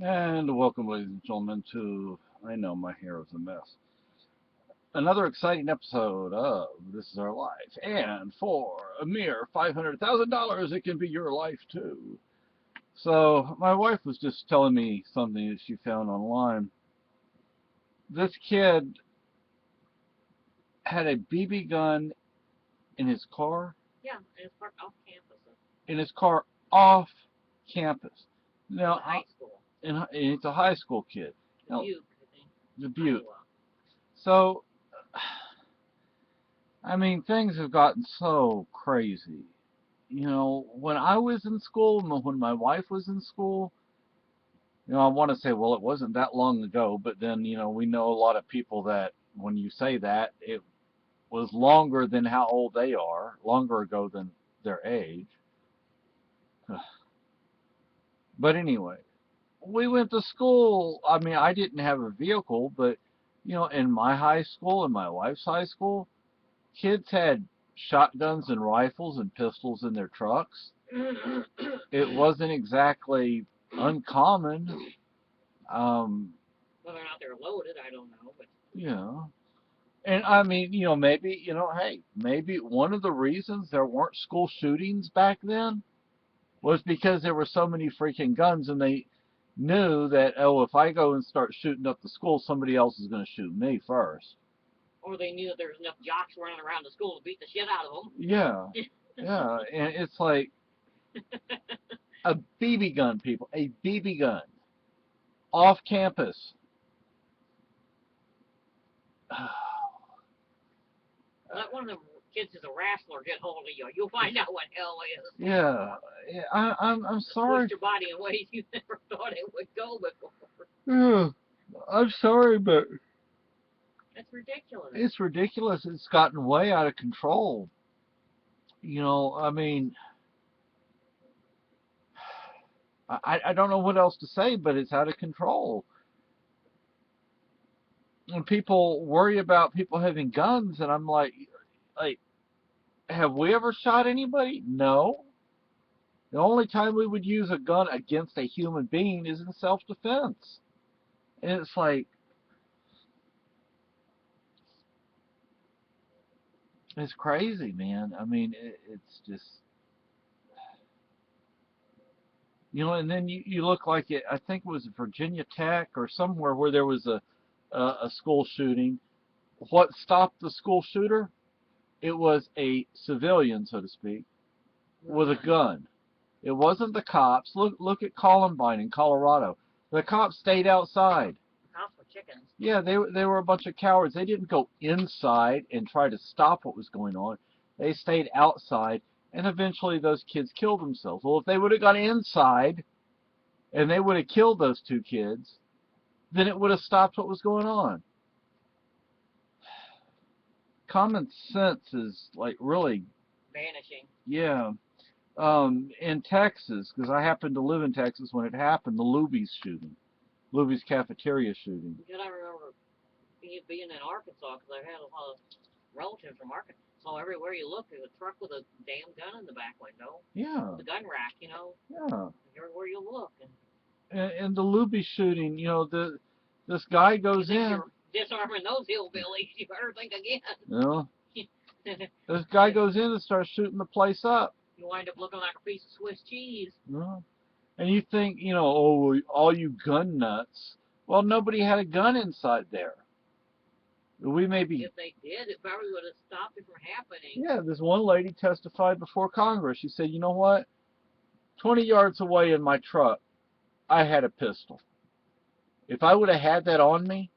And welcome, ladies and gentlemen, to I Know My Hair is a Mess. Another exciting episode of This Is Our Life. And for a mere $500,000, it can be your life too. So, my wife was just telling me something that she found online. This kid had a BB gun in his car, Yeah, and it's parked off campus. in his car off campus. It's Now, a high school. it's a high school kid. Now, Dubuque, I think. Dubuque. Iowa. So, I mean, things have gotten so crazy. When I was in school, when my wife was in school, I want to say, well, it wasn't that long ago, but then, we know a lot of people that when you say that, it was longer than how old they are, longer ago than their age. But anyway, we went to school. I mean, I didn't have a vehicle, but, in my high school and my wife's high school, kids had shotguns and rifles and pistols in their trucks. It wasn't exactly uncommon. Um, Whether or not they're loaded, I don't know. But you know, and I mean, maybe, hey, maybe one of the reasons there weren't school shootings back then was because there were so many freaking guns, and they knew that, oh, if I go and start shooting up the school, somebody else is going to shoot me first. or they knew that there was enough jocks running around the school to beat the shit out of Yeah, yeah, and it's like them. a BB gun, people, a BB gun off campus. Let one of them kids who's a wrestler get hold of you. You'll find out what hell is. Yeah, yeah, I'm Just twist sorry. your body in ways you never thought it would go before. Yeah, I'm sorry, but That's ridiculous. it's ridiculous. It's gotten way out of control. I mean, I don't know what else to say, but it's out of control. When people worry about people having guns, and I'm like, have we ever shot anybody? No. The only time we would use a gun against a human being is in self-defense. And it's like, it's crazy, man. I mean, it's just, and then you look like it. I think it was Virginia Tech or somewhere where there was a school shooting. What stopped the school shooter? It was a civilian, so to speak, With a with a gun. gun. It wasn't the cops. Look at Columbine in Colorado. The cops stayed outside. Cops were chickens. Yeah, they were a bunch of cowards. They didn't go inside and try to stop what was going on. They stayed outside, and eventually those kids killed themselves. Well, if they would have gone inside and they would have killed those two kids, then it would have stopped what was going on. Common sense is like really, Vanishing. yeah. In Texas, because I happened to live in Texas when it happened, the Luby's shooting, Luby's Cafeteria shooting. Because I remember being in Arkansas because I had a lot of relatives from Arkansas. So everywhere you look, there's a truck with a damn gun in the back window. Yeah, The gun rack. yeah. Everywhere you look. And And the Luby shooting, this guy you goes think in, you're disarming those hillbillies, you better think you know, again. this guy goes in and starts shooting the place up. You wind up looking like a piece of Swiss cheese. You know? And you think, oh, well, all you gun nuts. Well, nobody had a gun inside there. We may be. If they did, it probably would have stopped it from happening. Yeah, this one lady testified before Congress. She said, you know what? 20 yards away in my truck, I had a pistol. If I would have had that on me,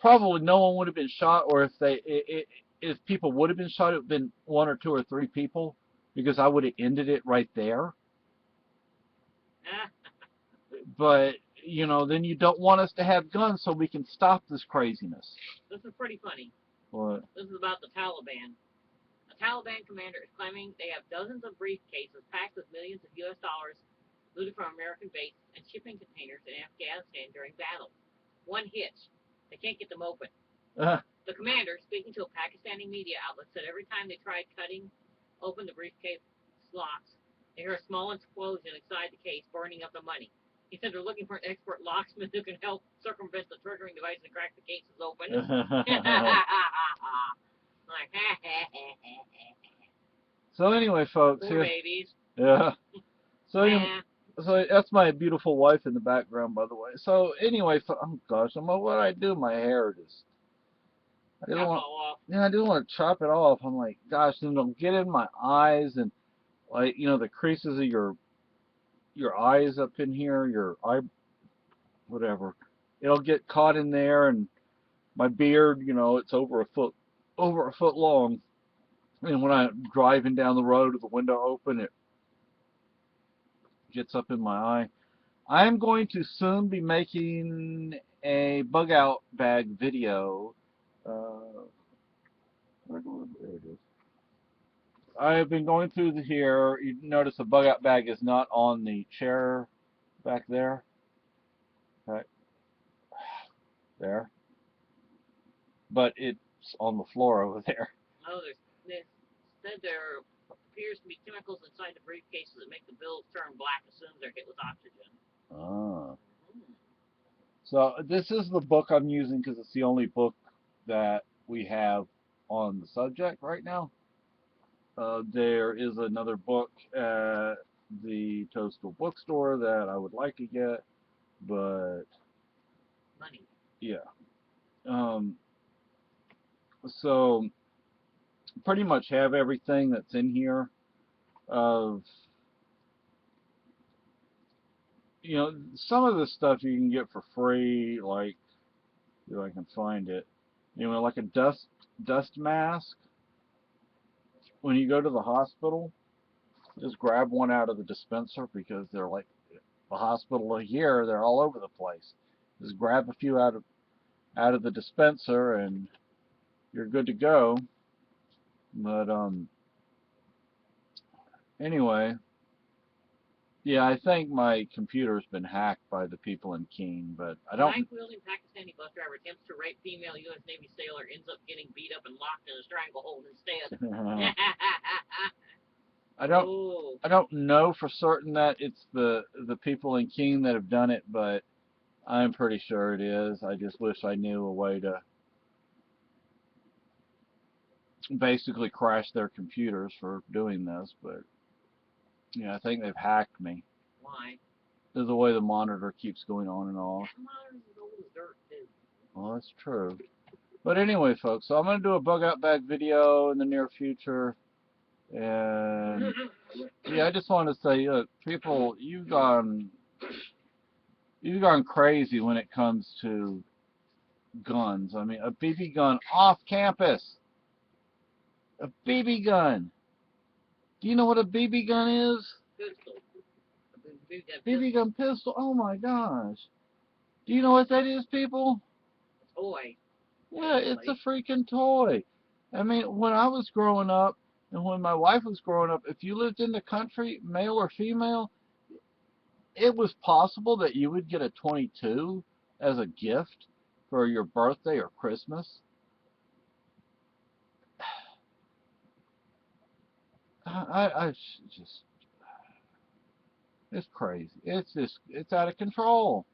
probably no one would have been shot, or if people would have been shot, it would have been one or two or three people, because I would have ended it right there. But then you don't want us to have guns so we can stop this craziness. This is pretty funny. What? This is about the Taliban. A Taliban commander is claiming they have dozens of briefcases packed with millions of U.S. dollars looted from American bases and shipping containers in Afghanistan during battles. One hitch. They can't get them open. Uh, The commander, speaking to a Pakistani media outlet, said every time they tried cutting open the briefcase slots, they heard a small explosion inside the case, burning up the money. He said they're looking for an expert locksmith who can help circumvent the triggering device and crack the cases open. Like, So anyway, folks, poor babies. yeah. So anyway, Nah, so that's my beautiful wife in the background, by the way. So anyway, oh gosh, what do I do? My hair just, I didn't chop it want, all off. yeah, I didn't want to chop it off. I'm like, gosh, then it'll get in my eyes and like, the creases of your eyes up in here, your eye, whatever. It'll get caught in there, and my beard, it's over a foot long. And when I'm driving down the road with the window open, it gets up in my eye. I'm going to soon be making a bug out bag video. Uh, there it is. I have been going through here. You notice the bug out bag is not on the chair back there. Right there. But it's on the floor over there. Oh, they said there appears to be chemicals inside the briefcases that make the bills turn black as soon as they're hit with oxygen. Ah. Mm. So this is the book I'm using because it's the only book that we have on the subject right now. There is another book at the Toadstool bookstore that I would like to get, but Money. yeah. Um, so pretty much have everything that's in here of, some of the stuff you can get for free, like, if I can find it, like a dust mask. When you go to the hospital, just grab one out of the dispenser because they're like the hospital here, they're all over the place. Just grab a few out of the dispenser and you're good to go. But anyway, yeah, I think my computer's been hacked by the people in Keene, but I don't. Knife-wielding Pakistani bus driver attempts to rape female U.S. Navy sailor, ends up getting beat up and locked in a stranglehold instead. I don't. Oh, I don't know for certain that it's the people in Keene that have done it, but I'm pretty sure it is. I just wish I knew a way to basically crash their computers for doing this, but yeah, I think they've hacked me. why? There's the way the monitor keeps going on and off. That monitor's as old as dirt, too. Well, that's true. But anyway, folks, so I'm going to do a bug out bag video in the near future. And yeah, I just want to say, people, you've gone crazy when it comes to guns. I mean, a BB gun off campus. A BB gun. Do you know what a BB gun is? Pistol. BB gun pistol. Oh my gosh. Do you know what that is, people? Toy. Yeah, it's a freaking toy. I mean, when I was growing up and when my wife was growing up, if you lived in the country, male or female, it was possible that you would get a 22 as a gift for your birthday or Christmas. I just, it's crazy. It's out of control.